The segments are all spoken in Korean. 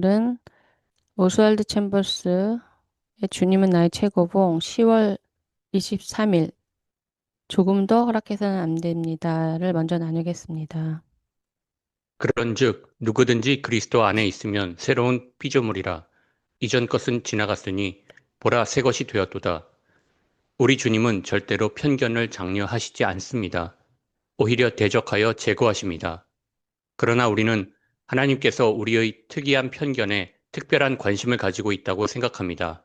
오늘은 오스왈드 챔버스의 주님은 나의 최고봉 10월 23일 조금 더 허락해서는 안 됩니다를 먼저 나누겠습니다. 그런즉 누구든지 그리스도 안에 있으면 새로운 피조물이라. 이전 것은 지나갔으니 보라 새 것이 되었도다. 우리 주님은 절대로 편견을 장려하시지 않습니다. 오히려 대적하여 제거하십니다. 그러나 우리는 하나님께서 우리의 특이한 편견에 특별한 관심을 가지고 있다고 생각합니다.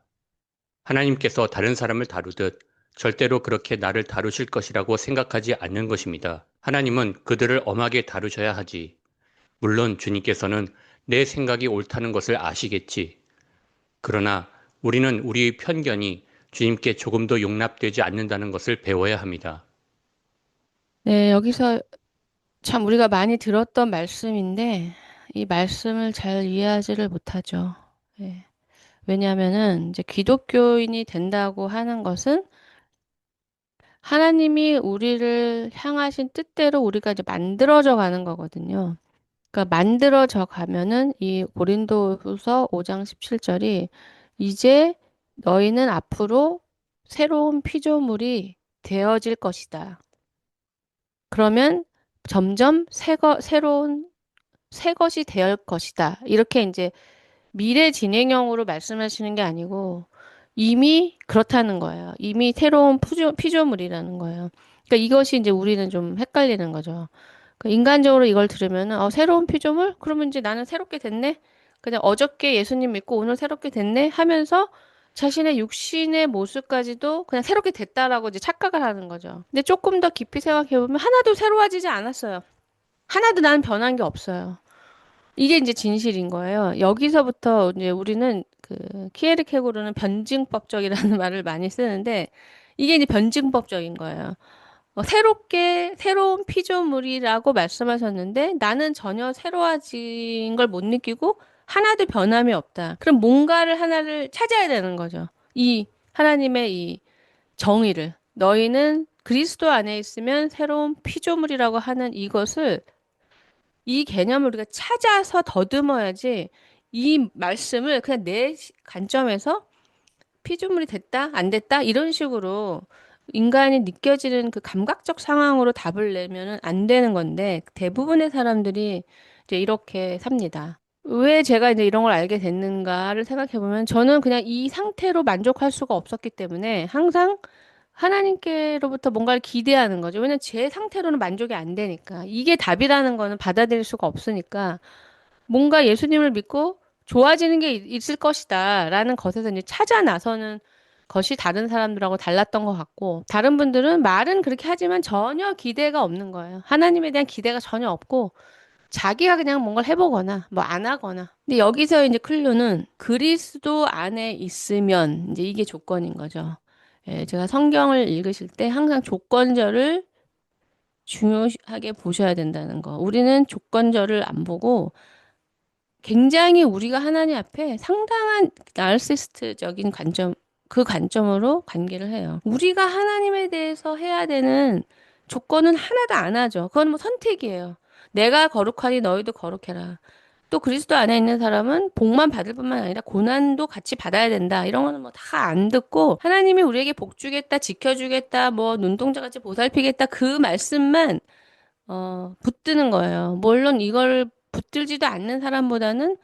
하나님께서 다른 사람을 다루듯 절대로 그렇게 나를 다루실 것이라고 생각하지 않는 것입니다. 하나님은 그들을 엄하게 다루셔야 하지. 물론 주님께서는 내 생각이 옳다는 것을 아시겠지. 그러나 우리는 우리의 편견이 주님께 조금도 용납되지 않는다는 것을 배워야 합니다. 네, 여기서 참 우리가 많이 들었던 말씀인데 이 말씀을 잘 이해하지를 못하죠. 네. 왜냐하면은 이제 기독교인이 된다고 하는 것은 하나님이 우리를 향하신 뜻대로 우리가 이제 만들어져 가는 거거든요. 그러니까 만들어져 가면은 이 고린도후서 5장 17절이 이제 너희는 앞으로 새로운 피조물이 되어질 것이다. 그러면 점점 새로운 새 것이 될 것이다. 이렇게 이제 미래 진행형으로 말씀하시는 게 아니고 이미 그렇다는 거예요. 이미 새로운 피조물이라는 거예요. 그러니까 이것이 이제 우리는 좀 헷갈리는 거죠. 그러니까 인간적으로 이걸 들으면 새로운 피조물? 그러면 이제 나는 새롭게 됐네? 그냥 어저께 예수님 믿고 오늘 새롭게 됐네? 하면서 자신의 육신의 모습까지도 그냥 새롭게 됐다라고 이제 착각을 하는 거죠. 근데 조금 더 깊이 생각해 보면 하나도 새로워지지 않았어요. 하나도 나는 변한 게 없어요. 이게 이제 진실인 거예요. 여기서부터 이제 우리는 그 키에르케고르는 변증법적이라는 말을 많이 쓰는데 이게 이제 변증법적인 거예요. 새로운 피조물이라고 말씀하셨는데 나는 전혀 새로워진 걸 못 느끼고 하나도 변함이 없다. 그럼 뭔가를 하나를 찾아야 되는 거죠. 이 하나님의 이 정의를. 너희는 그리스도 안에 있으면 새로운 피조물이라고 하는 이것을 이 개념을 우리가 찾아서 더듬어야지 이 말씀을 그냥 내 관점에서 피조물이 됐다, 안 됐다 이런 식으로 인간이 느껴지는 그 감각적 상황으로 답을 내면은 안 되는 건데 대부분의 사람들이 이제 이렇게 삽니다. 왜 제가 이제 이런 걸 알게 됐는가를 생각해 보면 저는 그냥 이 상태로 만족할 수가 없었기 때문에 항상 하나님께로부터 뭔가를 기대하는 거죠. 왜냐면 제 상태로는 만족이 안 되니까. 이게 답이라는 거는 받아들일 수가 없으니까 뭔가 예수님을 믿고 좋아지는 게 있을 것이다 라는 것에서 이제 찾아 나서는 것이 다른 사람들하고 달랐던 것 같고 다른 분들은 말은 그렇게 하지만 전혀 기대가 없는 거예요. 하나님에 대한 기대가 전혀 없고 자기가 그냥 뭔가를 해보거나 뭐 안 하거나. 근데 여기서 이제 클류는 그리스도 안에 있으면 이제 이게 조건인 거죠. 예, 제가 성경을 읽으실 때 항상 조건절을 중요하게 보셔야 된다는 거. 우리는 조건절을 안 보고 굉장히 우리가 하나님 앞에 상당한 나르시스트적인 관점, 그 관점으로 관계를 해요. 우리가 하나님에 대해서 해야 되는 조건은 하나도 안 하죠. 그건 뭐 선택이에요. 내가 거룩하니 너희도 거룩해라. 또 그리스도 안에 있는 사람은 복만 받을 뿐만 아니라 고난도 같이 받아야 된다. 이런 거는 뭐 다 안 듣고 하나님이 우리에게 복 주겠다, 지켜주겠다, 뭐 눈동자같이 보살피겠다 그 말씀만 붙드는 거예요. 물론 이걸 붙들지도 않는 사람보다는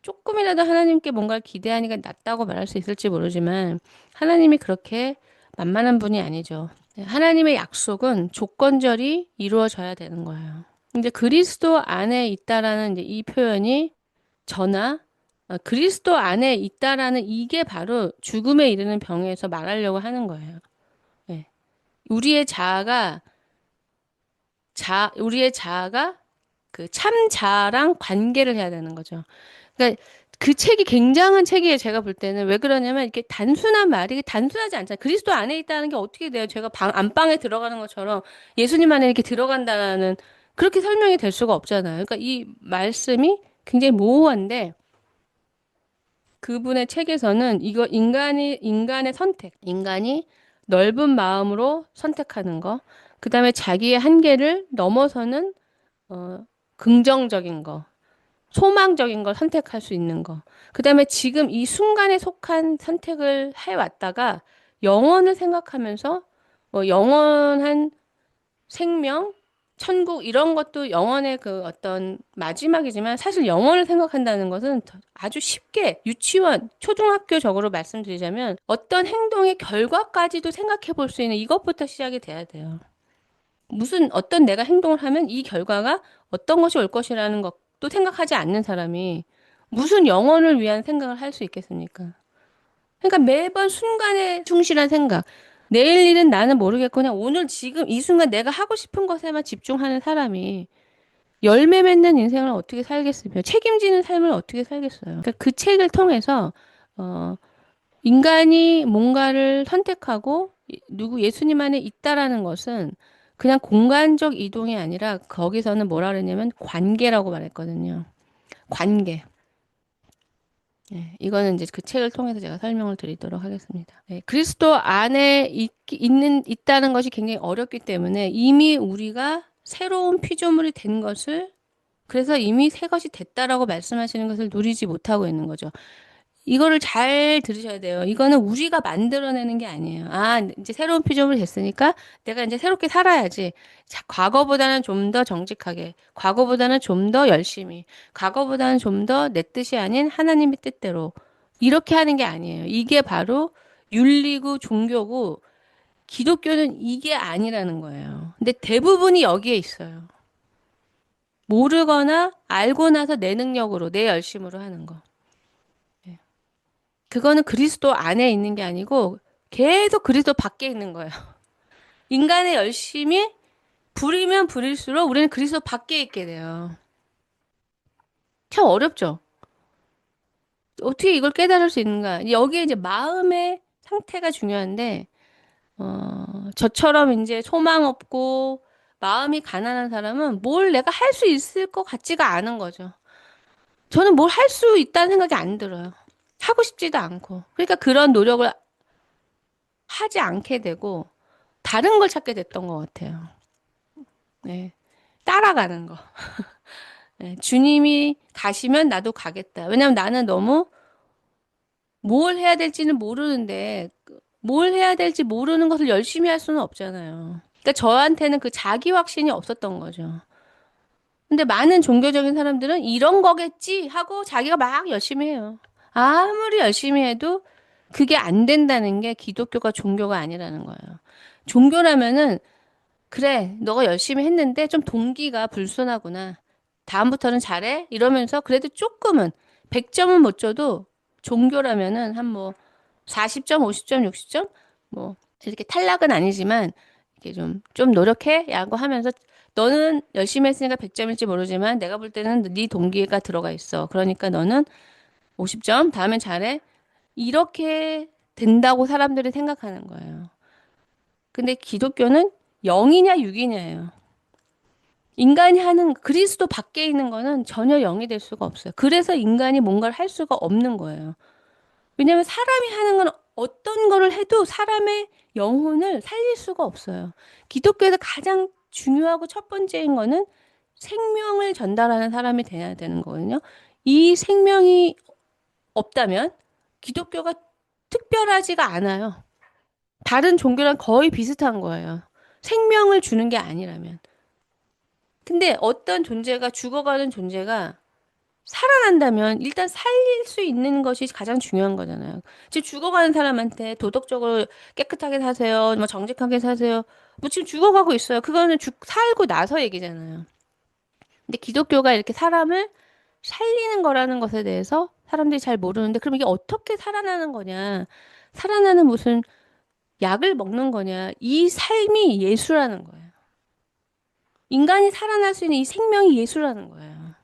조금이라도 하나님께 뭔가를 기대하니까 낫다고 말할 수 있을지 모르지만 하나님이 그렇게 만만한 분이 아니죠. 하나님의 약속은 조건절이 이루어져야 되는 거예요. 이제 그리스도 안에 있다라는 이제 이 표현이 저나 그리스도 안에 있다라는 이게 바로 죽음에 이르는 병에서 말하려고 하는 거예요. 예. 우리의 자아가 우리의 자아가 그 참자랑 관계를 해야 되는 거죠. 그러니까 그 책이 굉장한 책이에요. 제가 볼 때는 왜 그러냐면 이렇게 단순한 말이 단순하지 않잖아요. 그리스도 안에 있다는 게 어떻게 돼요? 제가 안방에 들어가는 것처럼 예수님 안에 이렇게 들어간다는 그렇게 설명이 될 수가 없잖아요. 그러니까 이 말씀이 굉장히 모호한데 그분의 책에서는 이거 인간의 선택, 인간이 넓은 마음으로 선택하는 거, 그다음에 자기의 한계를 넘어서는 어, 긍정적인 거. 소망적인 걸 선택할 수 있는 거. 그다음에 지금 이 순간에 속한 선택을 해왔다가 영원을 생각하면서 뭐 영원한 생명, 천국 이런 것도 영원의 그 어떤 마지막이지만 사실 영원을 생각한다는 것은 아주 쉽게 유치원, 초등학교적으로 말씀드리자면 어떤 행동의 결과까지도 생각해 볼 수 있는 이것부터 시작이 돼야 돼요. 무슨 어떤 내가 행동을 하면 이 결과가 어떤 것이 올 것이라는 것도 생각하지 않는 사람이 무슨 영혼을 위한 생각을 할 수 있겠습니까? 그러니까 매번 순간에 충실한 생각. 내일 일은 나는 모르겠고 그냥 오늘 지금 이 순간 내가 하고 싶은 것에만 집중하는 사람이 열매 맺는 인생을 어떻게 살겠으며 책임지는 삶을 어떻게 살겠어요. 그러니까 그 책을 통해서 어, 인간이 뭔가를 선택하고 누구 예수님 안에 있다라는 것은 그냥 공간적 이동이 아니라 거기서는 뭐라 그랬냐면 관계라고 말했거든요. 관계. 예, 이거는 이제 그 책을 통해서 제가 설명을 드리도록 하겠습니다. 예, 그리스도 안에 있다는 것이 굉장히 어렵기 때문에 이미 우리가 새로운 피조물이 된 것을 그래서 이미 새 것이 됐다라고 말씀하시는 것을 누리지 못하고 있는 거죠. 이거를 잘 들으셔야 돼요. 이거는 우리가 만들어내는 게 아니에요. 아, 이제 새로운 피조물이 됐으니까 내가 이제 새롭게 살아야지. 자, 과거보다는 좀 더 정직하게, 과거보다는 좀 더 열심히, 과거보다는 좀 더 내 뜻이 아닌 하나님의 뜻대로. 이렇게 하는 게 아니에요. 이게 바로 윤리고 종교고 기독교는 이게 아니라는 거예요. 근데 대부분이 여기에 있어요. 모르거나 알고 나서 내 능력으로, 내 열심으로 하는 거. 그거는 그리스도 안에 있는 게 아니고 계속 그리스도 밖에 있는 거예요. 인간의 열심이 부리면 부릴수록 우리는 그리스도 밖에 있게 돼요. 참 어렵죠? 어떻게 이걸 깨달을 수 있는가? 여기에 이제 마음의 상태가 중요한데, 저처럼 이제 소망 없고 마음이 가난한 사람은 뭘 내가 할 수 있을 것 같지가 않은 거죠. 저는 뭘 할 수 있다는 생각이 안 들어요. 하고 싶지도 않고. 그러니까 그런 노력을 하지 않게 되고, 다른 걸 찾게 됐던 것 같아요. 네. 따라가는 거. 네. 주님이 가시면 나도 가겠다. 왜냐면 나는 너무 뭘 해야 될지는 모르는데, 뭘 해야 될지 모르는 것을 열심히 할 수는 없잖아요. 그러니까 저한테는 그 자기 확신이 없었던 거죠. 근데 많은 종교적인 사람들은 이런 거겠지 하고 자기가 막 열심히 해요. 아무리 열심히 해도 그게 안 된다는 게 기독교가 종교가 아니라는 거예요. 종교라면은 그래, 너가 열심히 했는데 좀 동기가 불순하구나. 다음부터는 잘해? 이러면서 그래도 조금은 100점은 못 줘도 종교라면은 한 뭐 40점, 50점, 60점? 뭐 이렇게 탈락은 아니지만 이렇게 좀 노력해? 라고 하면서 너는 열심히 했으니까 100점일지 모르지만 내가 볼 때는 네 동기가 들어가 있어. 그러니까 너는 50점, 다음엔 잘해? 이렇게 된다고 사람들이 생각하는 거예요. 근데 기독교는 0이냐 6이냐예요. 인간이 하는 그리스도 밖에 있는 거는 전혀 0이 될 수가 없어요. 그래서 인간이 뭔가를 할 수가 없는 거예요. 왜냐하면 사람이 하는 건 어떤 거를 해도 사람의 영혼을 살릴 수가 없어요. 기독교에서 가장 중요하고 첫 번째인 거는 생명을 전달하는 사람이 돼야 되는 거거든요. 이 생명이 없다면 기독교가 특별하지가 않아요. 다른 종교랑 거의 비슷한 거예요. 생명을 주는 게 아니라면. 근데 어떤 존재가 죽어가는 존재가 살아난다면 일단 살릴 수 있는 것이 가장 중요한 거잖아요. 지금 죽어가는 사람한테 도덕적으로 깨끗하게 사세요, 뭐 정직하게 사세요. 뭐 지금 죽어가고 있어요. 그거는 살고 나서 얘기잖아요. 근데 기독교가 이렇게 사람을 살리는 거라는 것에 대해서 사람들이 잘 모르는데 그럼 이게 어떻게 살아나는 거냐? 살아나는 무슨 약을 먹는 거냐? 이 삶이 예수라는 거예요. 인간이 살아날 수 있는 이 생명이 예수라는 거예요.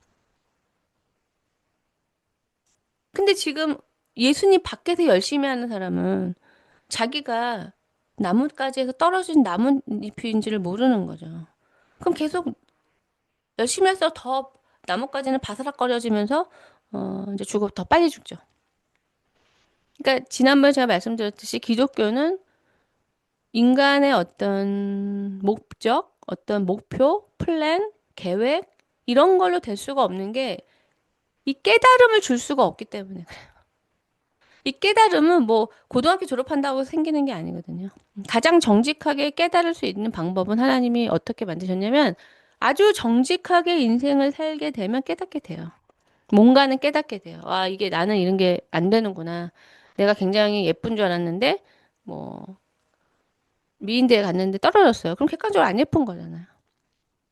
근데 지금 예수님 밖에서 열심히 하는 사람은 자기가 나뭇가지에서 떨어진 나뭇잎인지를 모르는 거죠. 그럼 계속 열심히 해서 더 나뭇가지는 바스락거려지면서 이제 더 빨리 죽죠. 그러니까 지난번에 제가 말씀드렸듯이 기독교는 인간의 어떤 목적, 어떤 목표, 플랜, 계획 이런 걸로 될 수가 없는 게 이 깨달음을 줄 수가 없기 때문에. 이 깨달음은 뭐 고등학교 졸업한다고 생기는 게 아니거든요. 가장 정직하게 깨달을 수 있는 방법은 하나님이 어떻게 만드셨냐면 아주 정직하게 인생을 살게 되면 깨닫게 돼요. 뭔가는 깨닫게 돼요. 아, 이게 나는 이런 게 안 되는구나. 내가 굉장히 예쁜 줄 알았는데 뭐 미인대에 갔는데 떨어졌어요. 그럼 객관적으로 안 예쁜 거잖아요.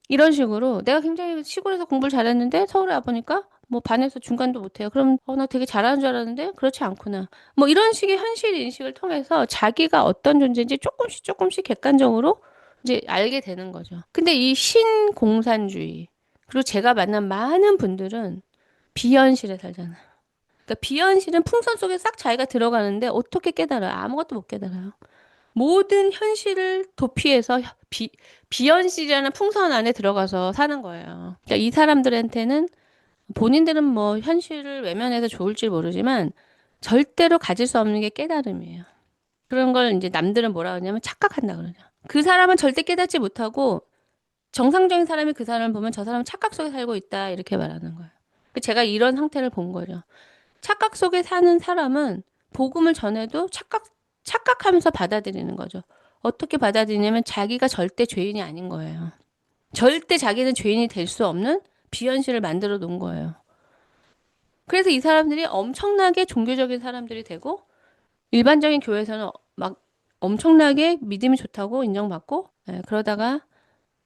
이런 식으로 내가 굉장히 시골에서 공부를 잘했는데 서울에 와보니까 뭐 반에서 중간도 못해요. 그럼 나 되게 잘하는 줄 알았는데 그렇지 않구나. 뭐 이런 식의 현실 인식을 통해서 자기가 어떤 존재인지 조금씩 조금씩 객관적으로 이제 알게 되는 거죠. 근데 이 신공산주의 그리고 제가 만난 많은 분들은 비현실에 살잖아요. 그러니까 비현실은 풍선 속에 싹 자기가 들어가는데 어떻게 깨달아요? 아무것도 못 깨달아요. 모든 현실을 도피해서 비현실이라는 풍선 안에 들어가서 사는 거예요. 그러니까 이 사람들한테는 본인들은 뭐 현실을 외면해서 좋을지 모르지만 절대로 가질 수 없는 게 깨달음이에요. 그런 걸 이제 남들은 뭐라 하냐면 착각한다 그러죠. 그 사람은 절대 깨닫지 못하고 정상적인 사람이 그 사람을 보면 저 사람은 착각 속에 살고 있다 이렇게 말하는 거예요. 제가 이런 상태를 본 거죠. 착각 속에 사는 사람은 복음을 전해도 착각하면서 받아들이는 거죠. 어떻게 받아들이냐면 자기가 절대 죄인이 아닌 거예요. 절대 자기는 죄인이 될 수 없는 비현실을 만들어 놓은 거예요. 그래서 이 사람들이 엄청나게 종교적인 사람들이 되고 일반적인 교회에서는 막 엄청나게 믿음이 좋다고 인정받고 그러다가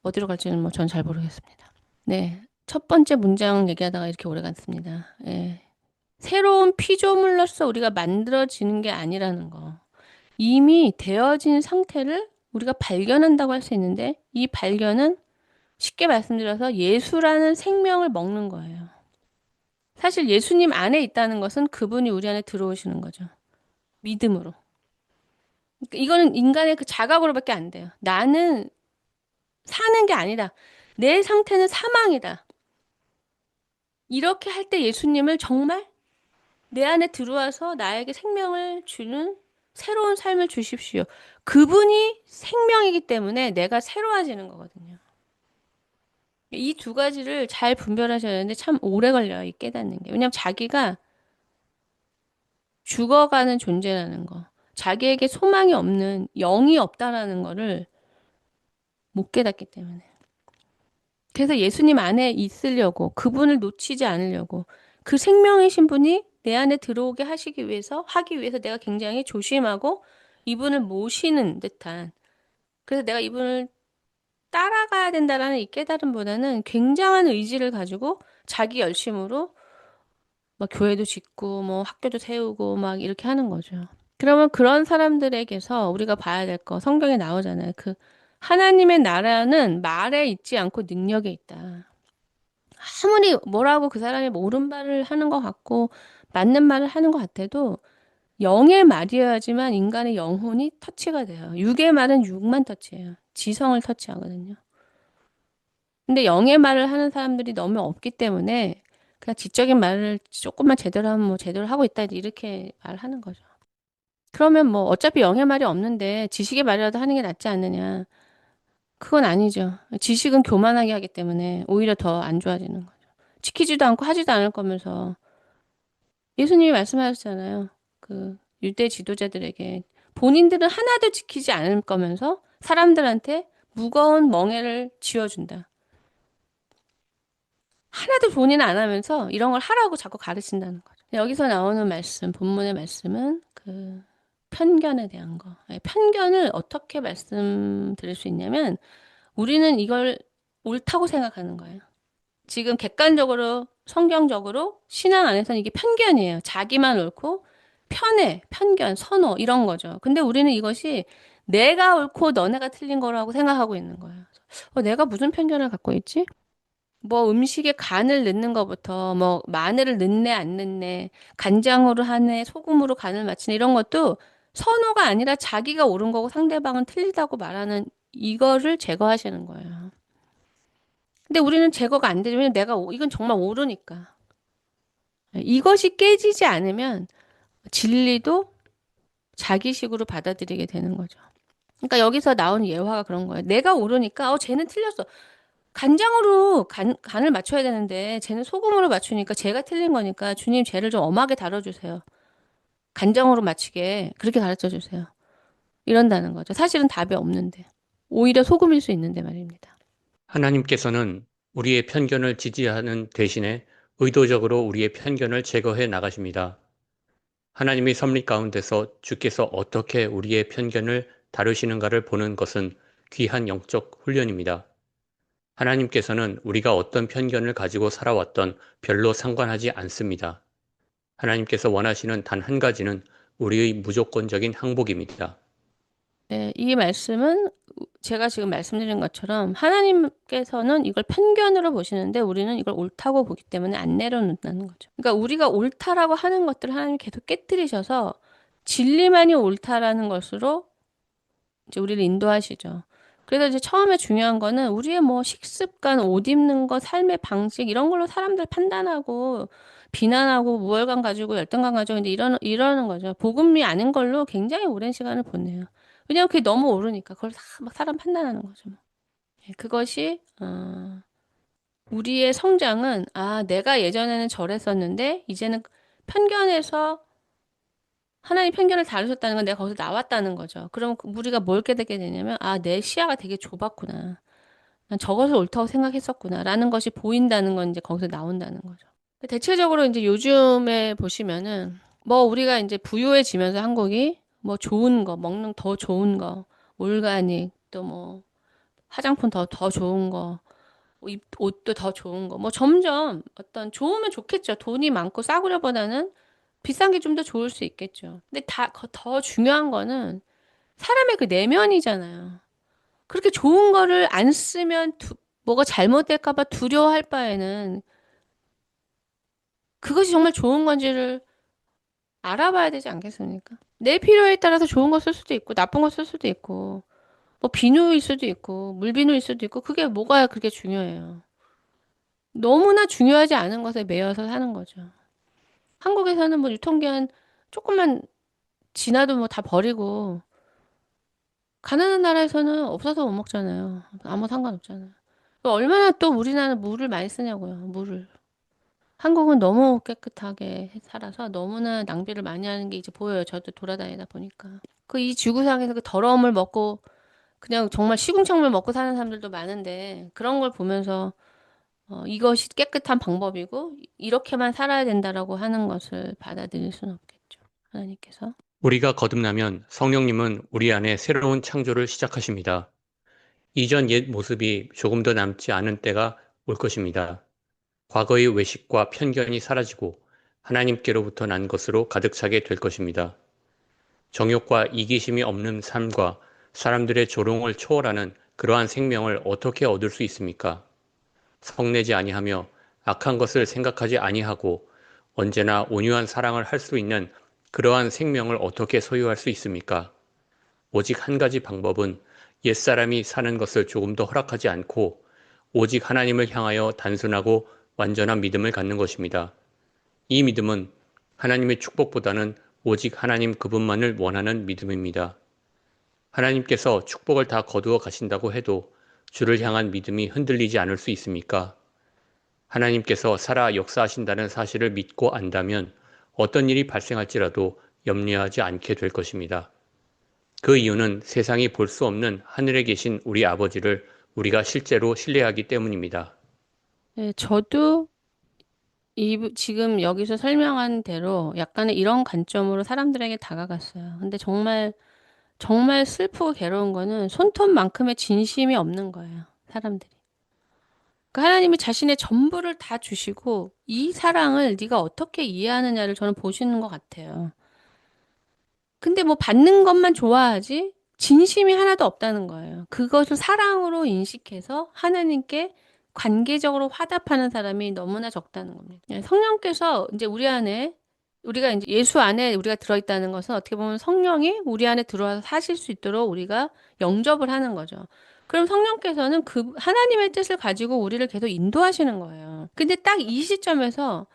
어디로 갈지는 뭐 전 잘 모르겠습니다. 네. 첫 번째 문장 얘기하다가 이렇게 오래 갔습니다. 예. 새로운 피조물로서 우리가 만들어지는 게 아니라는 거. 이미 되어진 상태를 우리가 발견한다고 할 수 있는데 이 발견은 쉽게 말씀드려서 예수라는 생명을 먹는 거예요. 사실 예수님 안에 있다는 것은 그분이 우리 안에 들어오시는 거죠. 믿음으로. 그러니까 이거는 인간의 그 자각으로밖에 안 돼요. 나는 사는 게 아니다. 내 상태는 사망이다. 이렇게 할 때 예수님을 정말 내 안에 들어와서 나에게 생명을 주는 새로운 삶을 주십시오. 그분이 생명이기 때문에 내가 새로워지는 거거든요. 이 두 가지를 잘 분별하셔야 되는데 참 오래 걸려요, 이 깨닫는 게. 왜냐하면 자기가 죽어가는 존재라는 거. 자기에게 소망이 없는 영이 없다라는 거를 못 깨닫기 때문에. 그래서 예수님 안에 있으려고, 그분을 놓치지 않으려고, 그 생명이신 분이 내 안에 들어오게 하기 위해서 내가 굉장히 조심하고 이분을 모시는 듯한. 그래서 내가 이분을 따라가야 된다라는 이 깨달음보다는 굉장한 의지를 가지고 자기 열심으로 막 교회도 짓고 뭐 학교도 세우고 막 이렇게 하는 거죠. 그러면 그런 사람들에게서 우리가 봐야 될 거 성경에 나오잖아요. 그 하나님의 나라는 말에 있지 않고 능력에 있다. 아무리 뭐라고 그 사람이 뭐 옳은 말을 하는 것 같고 맞는 말을 하는 것 같아도 영의 말이어야지만 인간의 영혼이 터치가 돼요. 육의 말은 육만 터치해요. 지성을 터치하거든요. 근데 영의 말을 하는 사람들이 너무 없기 때문에 그냥 지적인 말을 조금만 제대로 하면 뭐 제대로 하고 있다 이렇게 말하는 거죠. 그러면 뭐 어차피 영의 말이 없는데 지식의 말이라도 하는 게 낫지 않느냐. 그건 아니죠. 지식은 교만하게 하기 때문에 오히려 더 안 좋아지는 거죠. 지키지도 않고 하지도 않을 거면서 예수님이 말씀하셨잖아요. 그 유대 지도자들에게 본인들은 하나도 지키지 않을 거면서 사람들한테 무거운 멍에를 쥐어준다. 하나도 본인 안 하면서 이런 걸 하라고 자꾸 가르친다는 거죠. 여기서 나오는 말씀, 본문의 말씀은 그 편견에 대한 거. 편견을 어떻게 말씀드릴 수 있냐면 우리는 이걸 옳다고 생각하는 거예요. 지금 객관적으로, 성경적으로 신앙 안에서는 이게 편견이에요. 자기만 옳고 편애, 편견, 선호 이런 거죠. 근데 우리는 이것이 내가 옳고 너네가 틀린 거라고 생각하고 있는 거예요. 내가 무슨 편견을 갖고 있지? 뭐 음식에 간을 넣는 것부터 뭐 마늘을 넣네 안 넣네 간장으로 하네 소금으로 간을 맞추네 이런 것도 선호가 아니라 자기가 옳은 거고 상대방은 틀리다고 말하는 이거를 제거하시는 거예요. 근데 우리는 제거가 안 되죠. 왜냐면 이건 정말 옳으니까. 이것이 깨지지 않으면 진리도 자기식으로 받아들이게 되는 거죠. 그러니까 여기서 나오는 예화가 그런 거예요. 내가 옳으니까 쟤는 틀렸어. 간장으로 간을 맞춰야 되는데 쟤는 소금으로 맞추니까 쟤가 틀린 거니까 주님 쟤를 좀 엄하게 다뤄주세요. 간장으로 맞추게 그렇게 가르쳐 주세요. 이런다는 거죠. 사실은 답이 없는데. 오히려 소금일 수 있는데 말입니다. 하나님께서는 우리의 편견을 지지하는 대신에 의도적으로 우리의 편견을 제거해 나가십니다. 하나님의 섭리 가운데서 주께서 어떻게 우리의 편견을 다루시는가를 보는 것은 귀한 영적 훈련입니다. 하나님께서는 우리가 어떤 편견을 가지고 살아왔던 별로 상관하지 않습니다. 하나님께서 원하시는 단 한 가지는 우리의 무조건적인 항복입니다. 네, 이 말씀은 제가 지금 말씀드린 것처럼 하나님께서는 이걸 편견으로 보시는데 우리는 이걸 옳다고 보기 때문에 안 내려놓는다는 거죠. 그러니까 우리가 옳다라고 하는 것들을 하나님이 계속 깨뜨리셔서 진리만이 옳다라는 것으로 이제 우리를 인도하시죠. 그래서 이제 처음에 중요한 거는 우리의 뭐 식습관, 옷 입는 거, 삶의 방식 이런 걸로 사람들 판단하고 비난하고 우월감 가지고 열등감 가지고 이제 이러는 거죠. 복음이 아닌 걸로 굉장히 오랜 시간을 보내요. 왜냐면 그게 너무 오르니까 그걸 다 막 사람 판단하는 거죠. 예, 그것이 우리의 성장은 내가 예전에는 저랬었는데 이제는 편견에서 하나님 편견을 다루셨다는 건 내가 거기서 나왔다는 거죠. 그럼 우리가 뭘 깨닫게 되냐면, 내 시야가 되게 좁았구나. 난 저것을 옳다고 생각했었구나. 라는 것이 보인다는 건 이제 거기서 나온다는 거죠. 대체적으로 이제 요즘에 보시면은, 뭐 우리가 이제 부유해지면서 한국이 뭐 좋은 거, 먹는 더 좋은 거, 올가닉, 또 뭐 화장품 더 좋은 거, 옷도 더 좋은 거, 뭐 점점 어떤 좋으면 좋겠죠. 돈이 많고 싸구려보다는 비싼 게 좀 더 좋을 수 있겠죠. 근데 더 중요한 거는 사람의 그 내면이잖아요. 그렇게 좋은 거를 안 쓰면 뭐가 잘못될까 봐 두려워할 바에는 그것이 정말 좋은 건지를 알아봐야 되지 않겠습니까? 내 필요에 따라서 좋은 거 쓸 수도 있고 나쁜 거 쓸 수도 있고 뭐 비누일 수도 있고 물비누일 수도 있고 그게 뭐가 그렇게 중요해요. 너무나 중요하지 않은 것에 매여서 사는 거죠. 한국에서는 뭐 유통기한 조금만 지나도 뭐 다 버리고 가난한 나라에서는 없어서 못 먹잖아요. 아무 상관없잖아요. 얼마나 또 우리나라는 물을 많이 쓰냐고요. 물을. 한국은 너무 깨끗하게 살아서 너무나 낭비를 많이 하는 게 이제 보여요. 저도 돌아다니다 보니까. 그 이 지구상에서 그 더러움을 먹고 그냥 정말 시궁창물 먹고 사는 사람들도 많은데 그런 걸 보면서 이것이 깨끗한 방법이고 이렇게만 살아야 된다라고 하는 것을 받아들일 수는 없겠죠. 하나님께서. 우리가 거듭나면 성령님은 우리 안에 새로운 창조를 시작하십니다. 이전 옛 모습이 조금 더 남지 않은 때가 올 것입니다. 과거의 외식과 편견이 사라지고 하나님께로부터 난 것으로 가득 차게 될 것입니다. 정욕과 이기심이 없는 삶과 사람들의 조롱을 초월하는 그러한 생명을 어떻게 얻을 수 있습니까? 성내지 아니하며 악한 것을 생각하지 아니하고 언제나 온유한 사랑을 할 수 있는 그러한 생명을 어떻게 소유할 수 있습니까? 오직 한 가지 방법은 옛사람이 사는 것을 조금 더 허락하지 않고 오직 하나님을 향하여 단순하고 완전한 믿음을 갖는 것입니다. 이 믿음은 하나님의 축복보다는 오직 하나님 그분만을 원하는 믿음입니다. 하나님께서 축복을 다 거두어 가신다고 해도 주를 향한 믿음이 흔들리지 않을 수 있습니까? 하나님께서 살아 역사하신다는 사실을 믿고 안다면 어떤 일이 발생할지라도 염려하지 않게 될 것입니다. 그 이유는 세상이 볼 수 없는 하늘에 계신 우리 아버지를 우리가 실제로 신뢰하기 때문입니다. 네, 저도 지금 여기서 설명한 대로 약간의 이런 관점으로 사람들에게 다가갔어요. 근데 정말 슬프고 괴로운 거는 손톱만큼의 진심이 없는 거예요. 사람들이. 그러니까 하나님이 자신의 전부를 다 주시고 이 사랑을 네가 어떻게 이해하느냐를 저는 보시는 것 같아요. 근데 뭐 받는 것만 좋아하지 진심이 하나도 없다는 거예요. 그것을 사랑으로 인식해서 하나님께 관계적으로 화답하는 사람이 너무나 적다는 겁니다. 예, 성령께서 이제 우리가 이제 예수 안에 우리가 들어있다는 것은 어떻게 보면 성령이 우리 안에 들어와서 사실 수 있도록 우리가 영접을 하는 거죠. 그럼 성령께서는 그 하나님의 뜻을 가지고 우리를 계속 인도하시는 거예요. 근데 딱 이 시점에서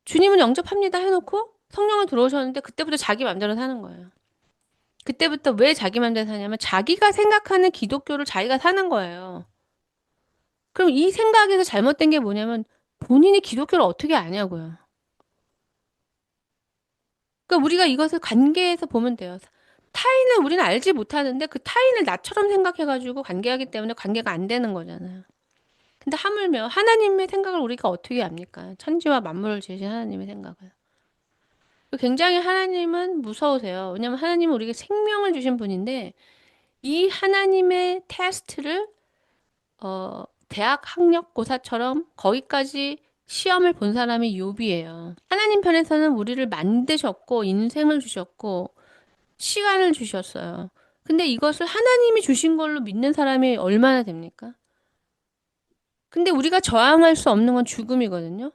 주님은 영접합니다 해놓고 성령은 들어오셨는데 그때부터 자기 맘대로 사는 거예요. 그때부터 왜 자기 맘대로 사냐면 자기가 생각하는 기독교를 자기가 사는 거예요. 그럼 이 생각에서 잘못된 게 뭐냐면 본인이 기독교를 어떻게 아냐고요. 그러니까 우리가 이것을 관계에서 보면 돼요. 타인을 우리는 알지 못하는데 그 타인을 나처럼 생각해가지고 관계하기 때문에 관계가 안 되는 거잖아요. 근데 하물며 하나님의 생각을 우리가 어떻게 압니까? 천지와 만물을 지으신 하나님의 생각을. 굉장히 하나님은 무서우세요. 왜냐면 하나님은 우리에게 생명을 주신 분인데 이 하나님의 테스트를 대학 학력고사처럼 거기까지 시험을 본 사람이 욥이에요. 하나님 편에서는 우리를 만드셨고 인생을 주셨고 시간을 주셨어요. 근데 이것을 하나님이 주신 걸로 믿는 사람이 얼마나 됩니까? 근데 우리가 저항할 수 없는 건 죽음이거든요.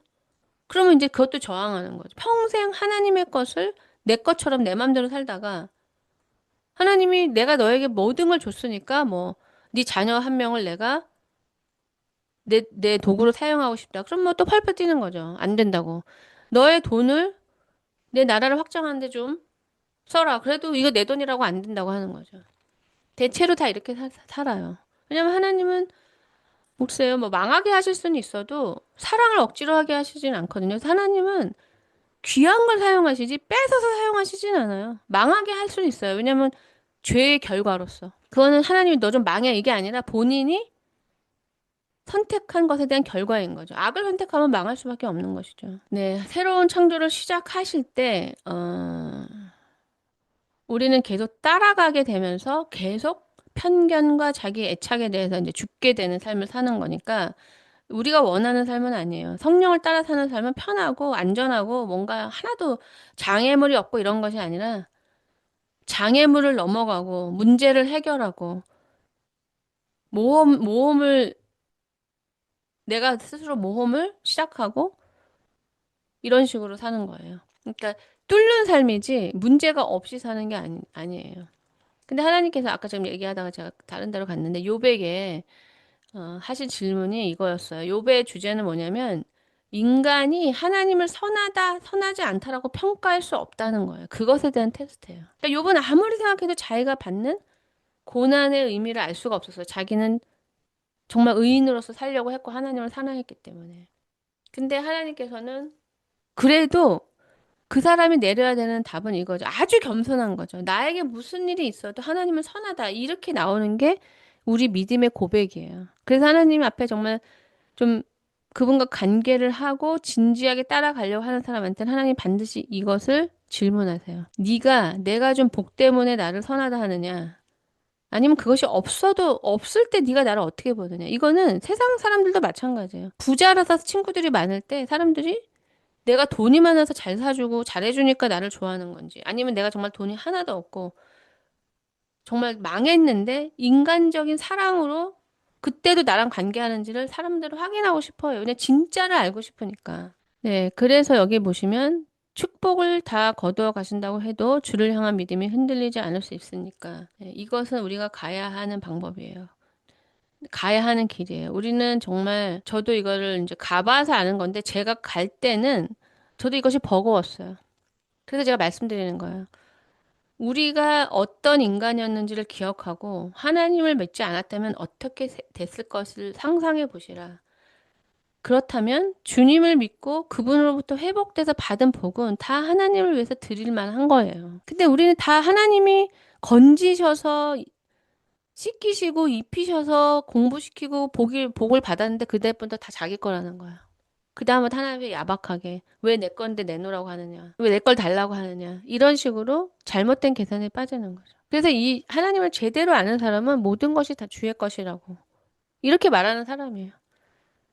그러면 이제 그것도 저항하는 거죠. 평생 하나님의 것을 내 것처럼 내 맘대로 살다가 하나님이 내가 너에게 모든 걸 줬으니까 뭐 네 자녀 한 명을 내가 내 도구로 사용하고 싶다. 그럼 뭐 또 팔팔 뛰는 거죠. 안 된다고. 너의 돈을 내 나라를 확장하는데 좀 써라. 그래도 이거 내 돈이라고 안 된다고 하는 거죠. 대체로 다 이렇게 살아요. 왜냐면 하나님은 글쎄요, 뭐 망하게 하실 수는 있어도 사랑을 억지로 하게 하시진 않거든요. 그래서 하나님은 귀한 걸 사용하시지 뺏어서 사용하시진 않아요. 망하게 할 수는 있어요. 왜냐면 죄의 결과로서. 그거는 하나님이 너 좀 망해 이게 아니라 본인이 선택한 것에 대한 결과인 거죠. 악을 선택하면 망할 수밖에 없는 것이죠. 네, 새로운 창조를 시작하실 때, 우리는 계속 따라가게 되면서 계속 편견과 자기 애착에 대해서 이제 죽게 되는 삶을 사는 거니까 우리가 원하는 삶은 아니에요. 성령을 따라 사는 삶은 편하고 안전하고 뭔가 하나도 장애물이 없고 이런 것이 아니라 장애물을 넘어가고 문제를 해결하고 모험을 내가 스스로 모험을 시작하고 이런 식으로 사는 거예요. 그러니까 뚫는 삶이지 문제가 없이 사는 게 아니에요. 근데 하나님께서 아까 지금 얘기하다가 제가 다른 데로 갔는데 요백에 하신 질문이 이거였어요. 욥의 주제는 뭐냐면 인간이 하나님을 선하다, 선하지 않다라고 평가할 수 없다는 거예요. 그것에 대한 테스트예요. 그러니까 욥은 아무리 생각해도 자기가 받는 고난의 의미를 알 수가 없었어요. 자기는 정말 의인으로서 살려고 했고 하나님을 사랑했기 때문에. 근데 하나님께서는 그래도 그 사람이 내려야 되는 답은 이거죠. 아주 겸손한 거죠. 나에게 무슨 일이 있어도 하나님은 선하다. 이렇게 나오는 게 우리 믿음의 고백이에요. 그래서 하나님 앞에 정말 좀 그분과 관계를 하고 진지하게 따라가려고 하는 사람한테는 하나님 반드시 이것을 질문하세요. 네가 내가 준 복 때문에 나를 선하다 하느냐? 아니면 그것이 없어도 없을 때 네가 나를 어떻게 보느냐? 이거는 세상 사람들도 마찬가지예요. 부자라서 친구들이 많을 때 사람들이 내가 돈이 많아서 잘 사주고 잘해주니까 나를 좋아하는 건지 아니면 내가 정말 돈이 하나도 없고 정말 망했는데 인간적인 사랑으로 그때도 나랑 관계하는지를 사람들은 확인하고 싶어요. 그냥 진짜를 알고 싶으니까. 네, 그래서 여기 보시면 축복을 다 거두어 가신다고 해도 주를 향한 믿음이 흔들리지 않을 수 있으니까. 네, 이것은 우리가 가야 하는 방법이에요. 가야 하는 길이에요. 우리는 정말 저도 이거를 이제 가봐서 아는 건데 제가 갈 때는 저도 이것이 버거웠어요. 그래서 제가 말씀드리는 거예요. 우리가 어떤 인간이었는지를 기억하고 하나님을 믿지 않았다면 어떻게 됐을 것을 상상해 보시라. 그렇다면 주님을 믿고 그분으로부터 회복돼서 받은 복은 다 하나님을 위해서 드릴 만한 거예요. 근데 우리는 다 하나님이 건지셔서 씻기시고 입히셔서 공부시키고 복을 받았는데 그때부터 다 자기 거라는 거야. 그 다음부터 하나님이 야박하게 왜 내 건데 내놓으라고 하느냐. 왜 내 걸 달라고 하느냐. 이런 식으로 잘못된 계산에 빠지는 거죠. 그래서 이 하나님을 제대로 아는 사람은 모든 것이 다 주의 것이라고. 이렇게 말하는 사람이에요.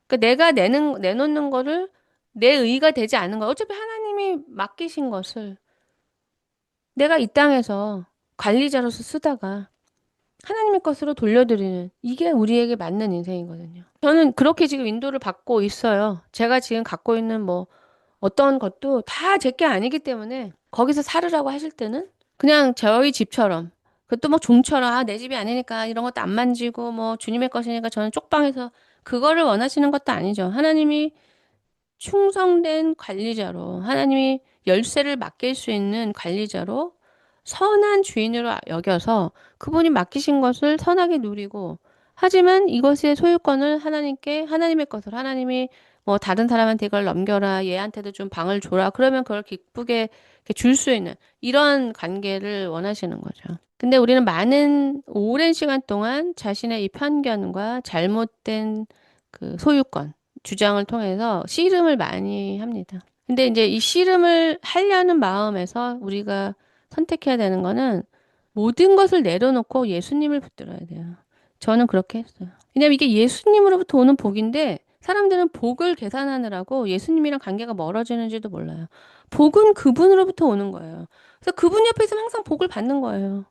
그러니까 내가 내놓는 거를 내 의가 되지 않은 거. 어차피 하나님이 맡기신 것을 내가 이 땅에서 관리자로서 쓰다가 하나님의 것으로 돌려드리는 이게 우리에게 맞는 인생이거든요. 저는 그렇게 지금 인도를 받고 있어요. 제가 지금 갖고 있는 뭐 어떤 것도 다 제 게 아니기 때문에 거기서 살으라고 하실 때는 그냥 저희 집처럼 그것도 뭐 종처럼 내 집이 아니니까 이런 것도 안 만지고 뭐 주님의 것이니까 저는 쪽방에서 그거를 원하시는 것도 아니죠. 하나님이 충성된 관리자로 하나님이 열쇠를 맡길 수 있는 관리자로 선한 주인으로 여겨서 그분이 맡기신 것을 선하게 누리고 하지만 이것의 소유권을 하나님께, 하나님의 것을 하나님이 뭐 다른 사람한테 이걸 넘겨라, 얘한테도 좀 방을 줘라. 그러면 그걸 기쁘게 줄 수 있는 이런 관계를 원하시는 거죠. 근데 우리는 많은 오랜 시간 동안 자신의 이 편견과 잘못된 그 소유권, 주장을 통해서 씨름을 많이 합니다. 근데 이제 이 씨름을 하려는 마음에서 우리가 선택해야 되는 거는 모든 것을 내려놓고 예수님을 붙들어야 돼요. 저는 그렇게 했어요. 왜냐면 이게 예수님으로부터 오는 복인데 사람들은 복을 계산하느라고 예수님이랑 관계가 멀어지는지도 몰라요. 복은 그분으로부터 오는 거예요. 그래서 그분 옆에 있으면 항상 복을 받는 거예요.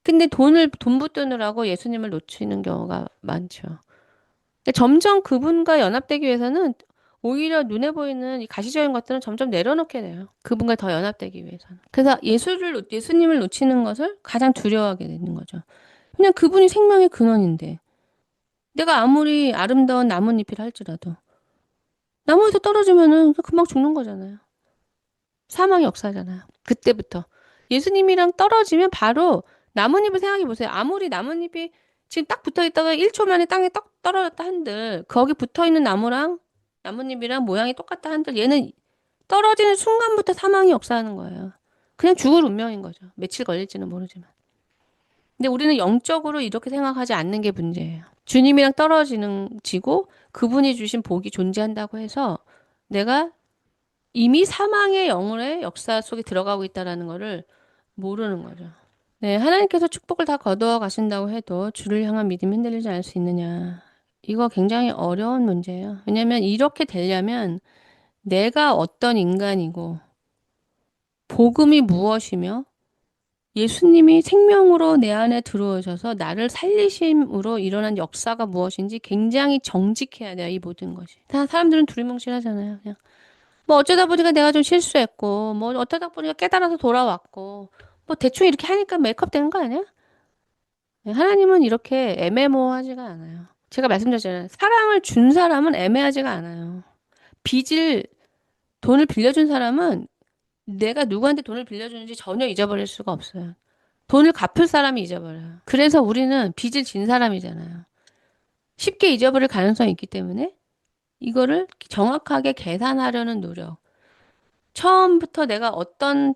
근데 돈 붙드느라고 예수님을 놓치는 경우가 많죠. 근데 점점 그분과 연합되기 위해서는 오히려 눈에 보이는 이 가시적인 것들은 점점 내려놓게 돼요. 그분과 더 연합되기 위해서는. 그래서 예수님을 놓치는 것을 가장 두려워하게 되는 거죠. 그냥 그분이 생명의 근원인데 내가 아무리 아름다운 나뭇잎이라 할지라도 나무에서 떨어지면은 금방 죽는 거잖아요. 사망의 역사잖아요. 그때부터. 예수님이랑 떨어지면 바로 나뭇잎을 생각해 보세요. 아무리 나뭇잎이 지금 딱 붙어 있다가 1초 만에 땅에 떡 떨어졌다 한들 거기 붙어 있는 나무랑 나뭇잎이랑 모양이 똑같다 한들 얘는 떨어지는 순간부터 사망이 역사하는 거예요. 그냥 죽을 운명인 거죠. 며칠 걸릴지는 모르지만. 근데 우리는 영적으로 이렇게 생각하지 않는 게 문제예요. 주님이랑 지고 그분이 주신 복이 존재한다고 해서 내가 이미 사망의 영혼의 역사 속에 들어가고 있다라는 거를 모르는 거죠. 네, 하나님께서 축복을 다 거두어 가신다고 해도 주를 향한 믿음이 흔들리지 않을 수 있느냐. 이거 굉장히 어려운 문제예요. 왜냐하면 이렇게 되려면 내가 어떤 인간이고 복음이 무엇이며 예수님이 생명으로 내 안에 들어오셔서 나를 살리심으로 일어난 역사가 무엇인지 굉장히 정직해야 돼요, 이 모든 것이. 다 사람들은 두리뭉실하잖아요. 그냥 뭐 어쩌다 보니까 내가 좀 실수했고, 뭐 어쩌다 보니까 깨달아서 돌아왔고, 뭐 대충 이렇게 하니까 메이크업 되는 거 아니야? 네, 하나님은 이렇게 애매모호하지가 않아요. 제가 말씀드렸잖아요. 사랑을 준 사람은 애매하지가 않아요. 빚을, 돈을 빌려준 사람은 내가 누구한테 돈을 빌려주는지 전혀 잊어버릴 수가 없어요. 돈을 갚을 사람이 잊어버려요. 그래서 우리는 빚을 진 사람이잖아요. 쉽게 잊어버릴 가능성이 있기 때문에 이거를 정확하게 계산하려는 노력. 처음부터 내가 어떤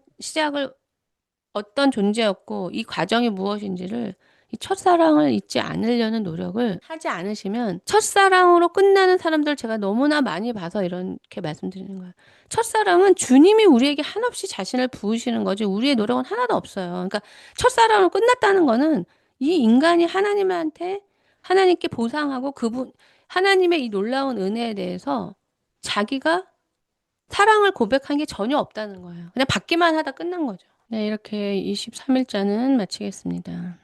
존재였고 이 과정이 무엇인지를 이 첫사랑을 잊지 않으려는 노력을 하지 않으시면 첫사랑으로 끝나는 사람들 제가 너무나 많이 봐서 이렇게 말씀드리는 거예요. 첫사랑은 주님이 우리에게 한없이 자신을 부으시는 거지 우리의 노력은 하나도 없어요. 그러니까 첫사랑으로 끝났다는 거는 이 인간이 하나님께 보상하고 하나님의 이 놀라운 은혜에 대해서 자기가 사랑을 고백한 게 전혀 없다는 거예요. 그냥 받기만 하다 끝난 거죠. 네, 이렇게 23일자는 마치겠습니다.